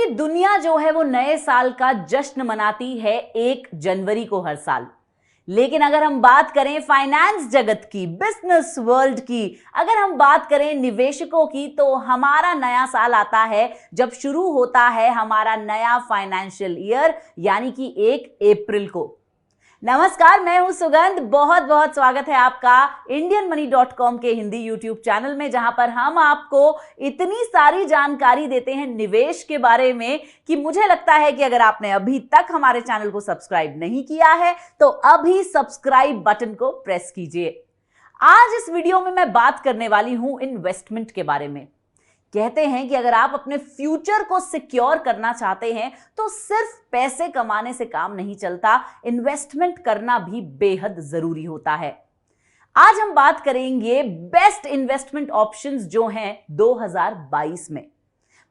पूरी दुनिया जो है वो नए साल का जश्न मनाती है 1 जनवरी को हर साल। लेकिन अगर हम बात करें फाइनेंस जगत की, बिजनेस वर्ल्ड की, अगर हम बात करें निवेशकों की, तो हमारा नया साल आता है जब शुरू होता है हमारा नया फाइनेंशियल ईयर, यानी कि 1 अप्रैल को। नमस्कार, मैं हूं सुगंध। बहुत बहुत स्वागत है आपका indianmoney.com के हिंदी यूट्यूब चैनल में, जहां पर हम आपको इतनी सारी जानकारी देते हैं निवेश के बारे में कि मुझे लगता है कि अगर आपने अभी तक हमारे चैनल को सब्सक्राइब नहीं किया है तो अभी सब्सक्राइब बटन को प्रेस कीजिए। आज इस वीडियो में मैं बात करने वाली हूं इन्वेस्टमेंट के बारे में। कहते हैं कि अगर आप अपने फ्यूचर को सिक्योर करना चाहते हैं तो सिर्फ पैसे कमाने से काम नहीं चलता, इन्वेस्टमेंट करना भी बेहद जरूरी होता है। आज हम बात करेंगे बेस्ट इन्वेस्टमेंट ऑप्शंस जो हैं 2022 में।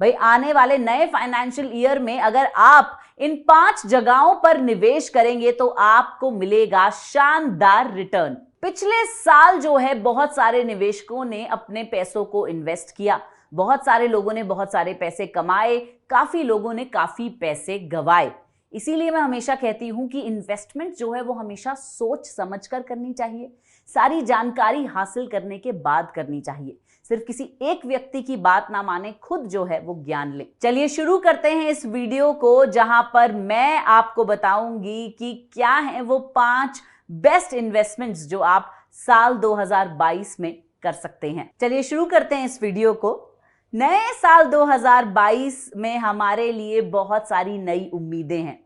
भाई, आने वाले नए फाइनेंशियल ईयर में अगर आप इन 5 जगहों पर निवेश करेंगे तो आपको मिलेगा शानदार रिटर्न। पिछले साल जो है बहुत सारे निवेशकों ने अपने पैसों को इन्वेस्ट किया, बहुत सारे लोगों ने बहुत सारे पैसे कमाए, काफी लोगों ने काफी पैसे गंवाए। इसीलिए मैं हमेशा कहती हूं कि इन्वेस्टमेंट जो है वो हमेशा सोच समझकर करनी चाहिए, सारी जानकारी हासिल करने के बाद करनी चाहिए। सिर्फ किसी एक व्यक्ति की बात ना माने, खुद जो है वो ज्ञान ले। चलिए शुरू करते हैं इस वीडियो को, जहां पर मैं आपको बताऊंगी कि क्या है वो 5 बेस्ट इन्वेस्टमेंट्स जो आप साल 2022 में कर सकते हैं। चलिए शुरू करते हैं इस वीडियो को। नए साल 2022 में हमारे लिए बहुत सारी नई उम्मीदें हैं।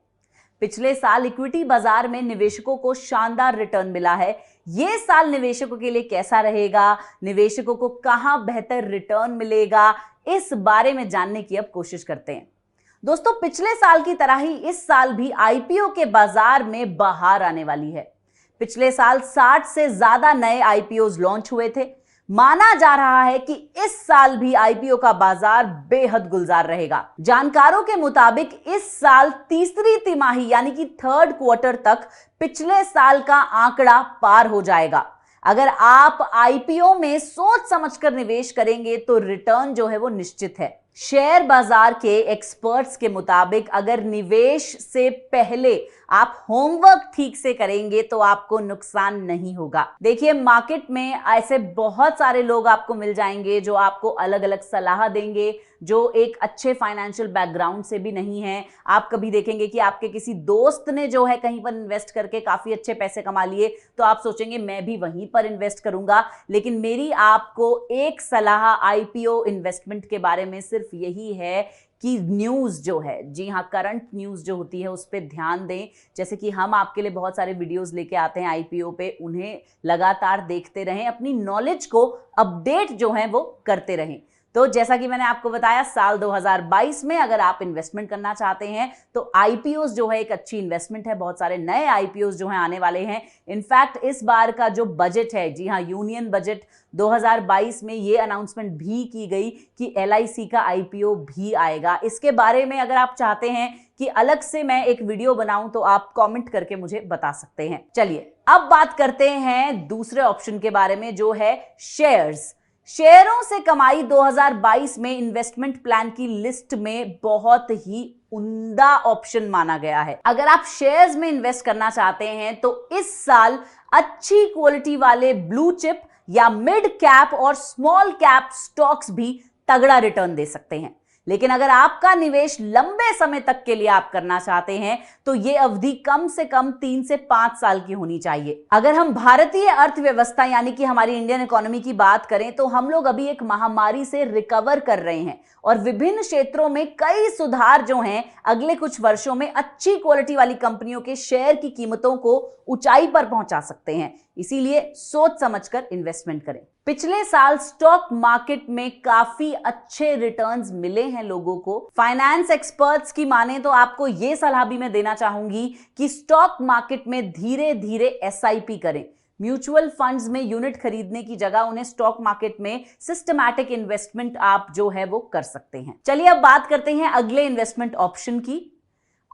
पिछले साल इक्विटी बाजार में निवेशकों को शानदार रिटर्न मिला है। ये साल निवेशकों के लिए कैसा रहेगा, निवेशकों को कहां बेहतर रिटर्न मिलेगा, इस बारे में जानने की अब कोशिश करते हैं। दोस्तों, पिछले साल की तरह ही इस साल भी आईपीओ के बाजार में बहार आने वाली है। पिछले साल 60 से ज्यादा नए आईपीओज लॉन्च हुए थे। माना जा रहा है कि इस साल भी आईपीओ का बाजार बेहद गुलजार रहेगा। जानकारों के मुताबिक इस साल तीसरी तिमाही यानी कि 3rd क्वार्टर तक पिछले साल का आंकड़ा पार हो जाएगा। अगर आप आईपीओ में सोच समझकर निवेश करेंगे तो रिटर्न जो है वो निश्चित है। शेयर बाजार के एक्सपर्ट्स के मुताबिक अगर निवेश से पहले आप होमवर्क ठीक से करेंगे तो आपको नुकसान नहीं होगा। देखिए, मार्केट में ऐसे बहुत सारे लोग आपको मिल जाएंगे जो आपको अलग अलग सलाह देंगे, जो एक अच्छे फाइनेंशियल बैकग्राउंड से भी नहीं है। आप कभी देखेंगे कि आपके किसी दोस्त ने जो है कहीं पर इन्वेस्ट करके काफी अच्छे पैसे कमा लिए, तो आप सोचेंगे मैं भी वहीं पर इन्वेस्ट करूंगा। लेकिन मेरी आपको एक सलाह आईपीओ इन्वेस्टमेंट के बारे में सिर्फ यही है कि न्यूज़ जो है, जी हाँ, करंट न्यूज़ जो होती है उस पर ध्यान दें। जैसे कि हम आपके लिए बहुत सारे वीडियोस लेके आते हैं आईपीओ पे, उन्हें लगातार देखते रहें, अपनी नॉलेज को अपडेट जो है वो करते रहें। तो जैसा कि मैंने आपको बताया, साल 2022 में अगर आप इन्वेस्टमेंट करना चाहते हैं तो आईपीओस जो है एक अच्छी इन्वेस्टमेंट है। बहुत सारे नए आईपीओस जो हैं आने वाले हैं। इनफैक्ट इस बार का जो बजट है, जी हाँ, यूनियन बजट 2022 में ये अनाउंसमेंट भी की गई कि एलआईसी का आईपीओ भी आएगा। इसके बारे में अगर आप चाहते हैं कि अलग से मैं एक वीडियो बनाऊं तो आप कमेंट करके मुझे बता सकते हैं। चलिए अब बात करते हैं दूसरे ऑप्शन के बारे में, जो है शेयर्स। शेयरों से कमाई 2022 में इन्वेस्टमेंट प्लान की लिस्ट में बहुत ही उम्दा ऑप्शन माना गया है। अगर आप शेयर्स में इन्वेस्ट करना चाहते हैं तो इस साल अच्छी क्वालिटी वाले ब्लू चिप या मिड कैप और स्मॉल कैप स्टॉक्स भी तगड़ा रिटर्न दे सकते हैं। लेकिन अगर आपका निवेश लंबे समय तक के लिए आप करना चाहते हैं तो यह अवधि कम से कम 3 से 5 साल की होनी चाहिए। अगर हम भारतीय अर्थव्यवस्था यानी कि हमारी इंडियन इकोनॉमी की बात करें तो हम लोग अभी एक महामारी से रिकवर कर रहे हैं और विभिन्न क्षेत्रों में कई सुधार जो हैं अगले कुछ वर्षों में अच्छी क्वालिटी वाली कंपनियों के शेयर की कीमतों को ऊंचाई पर पहुंचा सकते हैं। इसीलिए सोच समझकर इन्वेस्टमेंट करें। पिछले साल स्टॉक मार्केट में काफी अच्छे रिटर्न्स मिले हैं लोगों को। फाइनेंस एक्सपर्ट्स की माने तो आपको यह सलाह भी मैं देना चाहूंगी कि स्टॉक मार्केट में धीरे धीरे एसआईपी करें। म्यूचुअल फंड्स में यूनिट खरीदने की जगह उन्हें स्टॉक मार्केट में सिस्टमैटिक इन्वेस्टमेंट आप जो है वो कर सकते हैं। चलिए अब बात करते हैं अगले इन्वेस्टमेंट ऑप्शन की।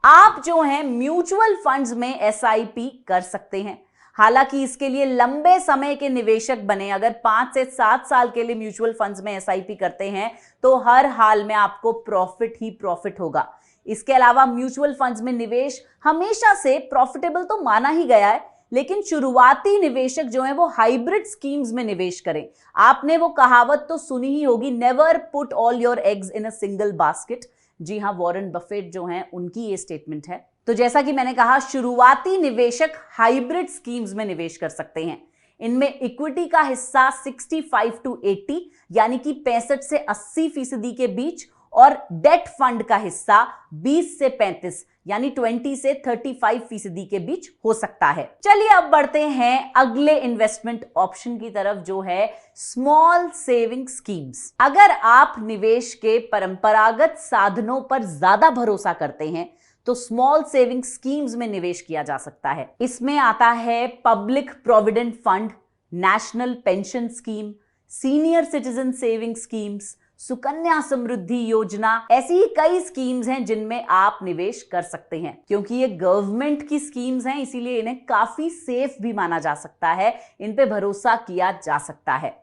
आप जो है म्यूचुअल फंड्स में एसआईपी कर सकते हैं। हालांकि इसके लिए लंबे समय के निवेशक बने, अगर 5 से 7 साल के लिए म्यूचुअल फंड्स में एसआईपी करते हैं तो हर हाल में आपको प्रॉफिट ही प्रॉफिट होगा। इसके अलावा म्यूचुअल फंड्स में निवेश हमेशा से प्रॉफिटेबल तो माना ही गया है, लेकिन शुरुआती निवेशक जो हैं वो हाइब्रिड स्कीम्स में निवेश करें। आपने वो कहावत तो सुनी ही होगी, never put all your eggs in a single basket. जी हाँ, वॉरेन बफेट जो हैं उनकी ये स्टेटमेंट है। तो जैसा कि मैंने कहा, शुरुआती निवेशक हाइब्रिड स्कीम्स में निवेश कर सकते हैं। इनमें इक्विटी का हिस्सा 65 to 80 यानी कि 65 से 80% के बीच, और डेट फंड का हिस्सा 20 से 35 यानी 20 से 35% के बीच हो सकता है। चलिए अब बढ़ते हैं अगले इन्वेस्टमेंट ऑप्शन की तरफ, जो है स्मॉल सेविंग स्कीम्स। अगर आप निवेश के परंपरागत साधनों पर ज्यादा भरोसा करते हैं तो स्मॉल सेविंग स्कीम्स में निवेश किया जा सकता है। इसमें आता है public provident fund, national pension scheme, senior citizen saving schemes, Sukanya Samriddhi Yojana. ऐसी ही कई स्कीम्स हैं जिनमें आप निवेश कर सकते हैं। क्योंकि ये गवर्नमेंट की स्कीम्स हैं, इसीलिए इन्हें काफी सेफ भी माना जा सकता है, इन पे भरोसा किया जा सकता है।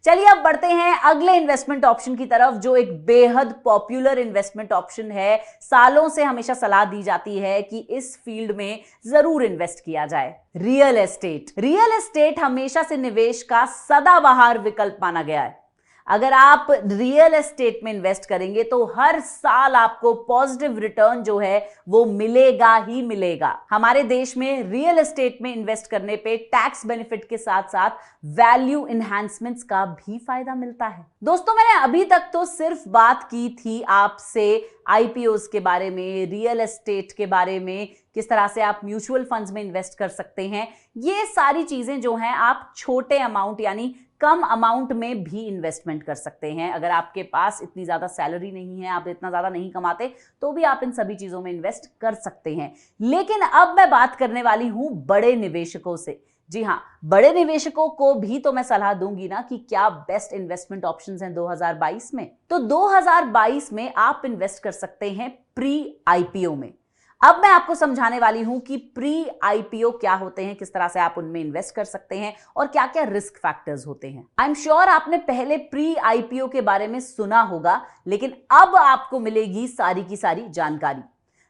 चलिए अब बढ़ते हैं अगले इन्वेस्टमेंट ऑप्शन की तरफ, जो एक बेहद पॉपुलर इन्वेस्टमेंट ऑप्शन है। सालों से हमेशा सलाह दी जाती है कि इस फील्ड में जरूर इन्वेस्ट किया जाए, रियल एस्टेट। रियल एस्टेट हमेशा से निवेश का सदाबहार विकल्प माना गया है। अगर आप रियल एस्टेट में इन्वेस्ट करेंगे तो हर साल आपको पॉजिटिव रिटर्न जो है वो मिलेगा ही मिलेगा। हमारे देश में रियल एस्टेट में इन्वेस्ट करने पे टैक्स बेनिफिट के साथ साथ वैल्यू एनहांसमेंट्स का भी फायदा मिलता है। दोस्तों, मैंने अभी तक तो सिर्फ बात की थी आपसे आईपीओस के बारे में, रियल एस्टेट के बारे में, किस तरह से आप म्यूचुअल फंड्स में इन्वेस्ट कर सकते हैं। ये सारी चीजें जो हैं आप छोटे अमाउंट यानी कम अमाउंट में भी इन्वेस्टमेंट कर सकते हैं। अगर आपके पास इतनी ज्यादा सैलरी नहीं है, आप इतना ज्यादा नहीं कमाते, तो भी आप इन सभी चीजों में इन्वेस्ट कर सकते हैं। लेकिन अब मैं बात करने वाली हूं बड़े निवेशकों से। जी हाँ, बड़े निवेशकों को भी तो मैं सलाह दूंगी ना कि क्या बेस्ट इन्वेस्टमेंट ऑप्शंस हैं 2022 में। तो 2022 में आप इन्वेस्ट कर सकते हैं प्री आईपीओ में। अब मैं आपको समझाने वाली हूं कि प्री आईपीओ क्या होते हैं, किस तरह से आप उनमें इन्वेस्ट कर सकते हैं और क्या क्या रिस्क फैक्टर्स होते हैं। आई एम श्योर आपने पहले प्री आईपीओ के बारे में सुना होगा, लेकिन अब आपको मिलेगी सारी की सारी जानकारी।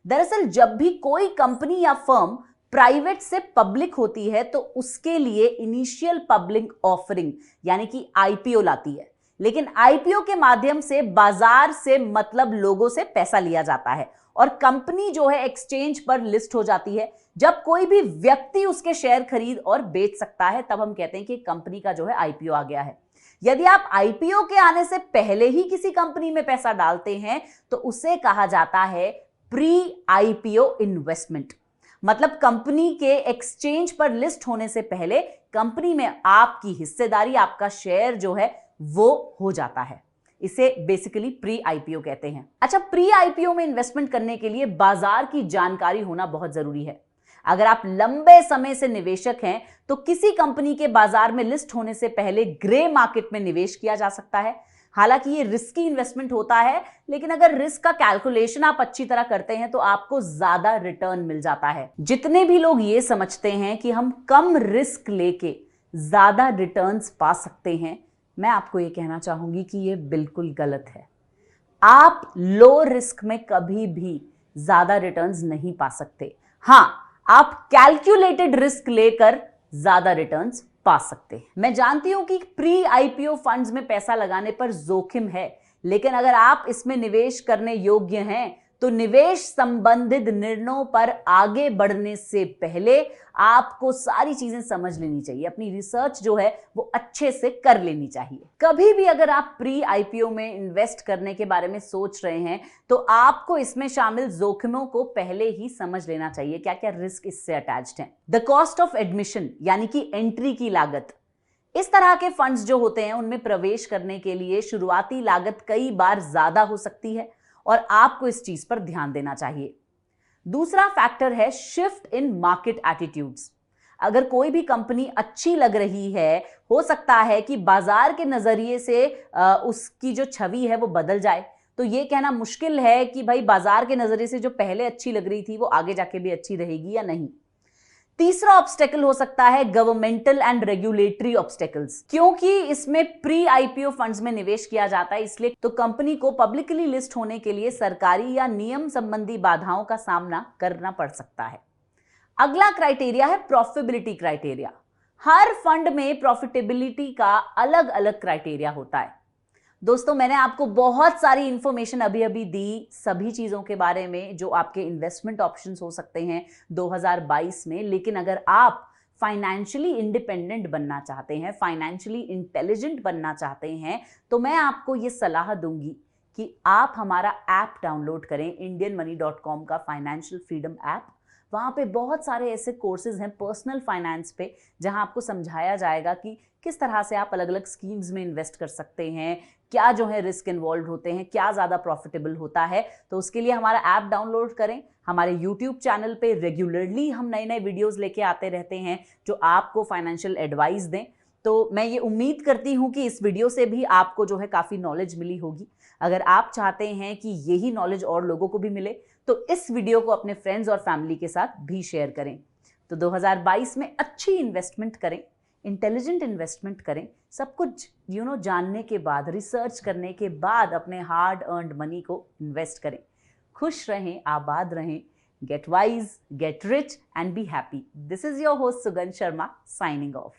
दरअसल जब भी कोई कंपनी या फर्म प्राइवेट से पब्लिक होती है तो उसके लिए इनिशियल पब्लिक ऑफरिंग यानी कि आईपीओ लाती है। लेकिन आईपीओ के माध्यम से बाजार से मतलब लोगों से पैसा लिया जाता है और कंपनी जो है एक्सचेंज पर लिस्ट हो जाती है। जब कोई भी व्यक्ति उसके शेयर खरीद और बेच सकता है तब हम कहते हैं कि कंपनी का जो है आईपीओ आ गया है। यदि आप आईपीओ के आने से पहले ही किसी कंपनी में पैसा डालते हैं तो उसे कहा जाता है प्री आईपीओ इन्वेस्टमेंट। मतलब कंपनी के एक्सचेंज पर लिस्ट होने से पहले कंपनी में आपकी हिस्सेदारी, आपका शेयर जो है वो हो जाता है। इसे बेसिकली प्री आईपीओ कहते हैं। अच्छा, प्री आईपीओ में इन्वेस्टमेंट करने के लिए बाजार की जानकारी होना बहुत जरूरी है। अगर आप लंबे समय से निवेशक हैं तो किसी कंपनी के बाजार में लिस्ट होने से पहले ग्रे मार्केट में निवेश किया जा सकता है। हालांकि ये रिस्की इन्वेस्टमेंट होता है, लेकिन अगर रिस्क का कैलकुलेशन आप अच्छी तरह करते हैं तो आपको ज्यादा रिटर्न मिल जाता है। जितने भी लोग ये समझते हैं कि हम कम रिस्क लेके ज्यादा रिटर्न्स पा सकते हैं, मैं आपको ये कहना चाहूंगी कि ये बिल्कुल गलत है। आप लो रिस्क में कभी भी ज्यादा रिटर्न्स नहीं पा सकते। हां, आप कैलकुलेटेड रिस्क लेकर ज्यादा रिटर्न्स पा सकते हैं। मैं जानती हूं कि प्री आईपीओ फंड्स में पैसा लगाने पर जोखिम है, लेकिन अगर आप इसमें निवेश करने योग्य हैं तो निवेश संबंधित निर्णयों पर आगे बढ़ने से पहले आपको सारी चीजें समझ लेनी चाहिए। अपनी रिसर्च जो है वो अच्छे से कर लेनी चाहिए। कभी भी अगर आप प्री आईपीओ में इन्वेस्ट करने के बारे में सोच रहे हैं तो आपको इसमें शामिल जोखिमों को पहले ही समझ लेना चाहिए, क्या क्या रिस्क इससे अटैच्ड हैं। द कॉस्ट ऑफ एडमिशन यानी कि एंट्री की लागत। इस तरह के फंड्स जो होते हैं उनमें प्रवेश करने के लिए शुरुआती लागत कई बार ज्यादा हो सकती है और आपको इस चीज पर ध्यान देना चाहिए। दूसरा फैक्टर है शिफ्ट इन मार्केट एटीट्यूड्स। अगर कोई भी कंपनी अच्छी लग रही है, हो सकता है कि बाजार के नजरिए से उसकी जो छवि है वो बदल जाए। तो ये कहना मुश्किल है कि भाई बाजार के नजरिए से जो पहले अच्छी लग रही थी वो आगे जाके भी अच्छी रहेगी या नहीं। तीसरा ऑब्स्टेकल हो सकता है गवर्नमेंटल एंड रेगुलेटरी ऑब्स्टेकल्स, क्योंकि इसमें प्री आईपीओ फंड्स में निवेश किया जाता है, इसलिए तो कंपनी को पब्लिकली लिस्ट होने के लिए सरकारी या नियम संबंधी बाधाओं का सामना करना पड़ सकता है। अगला क्राइटेरिया है प्रॉफिटेबिलिटी क्राइटेरिया। हर फंड में प्रॉफिटेबिलिटी का अलग अलग क्राइटेरिया होता है। दोस्तों, मैंने आपको बहुत सारी इंफॉर्मेशन अभी अभी दी सभी चीजों के बारे में जो आपके इन्वेस्टमेंट ऑप्शंस हो सकते हैं 2022 में, लेकिन अगर आप फाइनेंशियली इंडिपेंडेंट बनना चाहते हैं, फाइनेंशियली इंटेलिजेंट बनना चाहते हैं, तो मैं आपको ये सलाह दूंगी कि आप हमारा ऐप डाउनलोड करें, indianmoney.com का फाइनेंशियल फ्रीडम ऐप। वहाँ पे बहुत सारे ऐसे कोर्सेज हैं पर्सनल फाइनेंस पे, जहाँ आपको समझाया जाएगा कि किस तरह से आप अलग अलग स्कीम्स में इन्वेस्ट कर सकते हैं, क्या जो है रिस्क इन्वॉल्व होते हैं, क्या ज़्यादा प्रॉफिटेबल होता है। तो उसके लिए हमारा ऐप डाउनलोड करें। हमारे यूट्यूब चैनल पे रेगुलरली हम नए नए वीडियोज़ लेके आते रहते हैं जो आपको फाइनेंशियल एडवाइस दें। तो मैं ये उम्मीद करती हूँ कि इस वीडियो से भी आपको जो है काफ़ी नॉलेज मिली होगी। अगर आप चाहते हैं कि यही नॉलेज और लोगों को भी मिले, तो इस वीडियो को अपने फ्रेंड्स और फैमिली के साथ भी शेयर करें। तो 2022 में अच्छी इन्वेस्टमेंट करें, इंटेलिजेंट इन्वेस्टमेंट करें, सब कुछ जानने के बाद, रिसर्च करने के बाद अपने हार्ड अर्न्ड मनी को इन्वेस्ट करें। खुश रहें, आबाद रहें, get wise, get rich and be happy. This is your host Sugandh Sharma, signing off.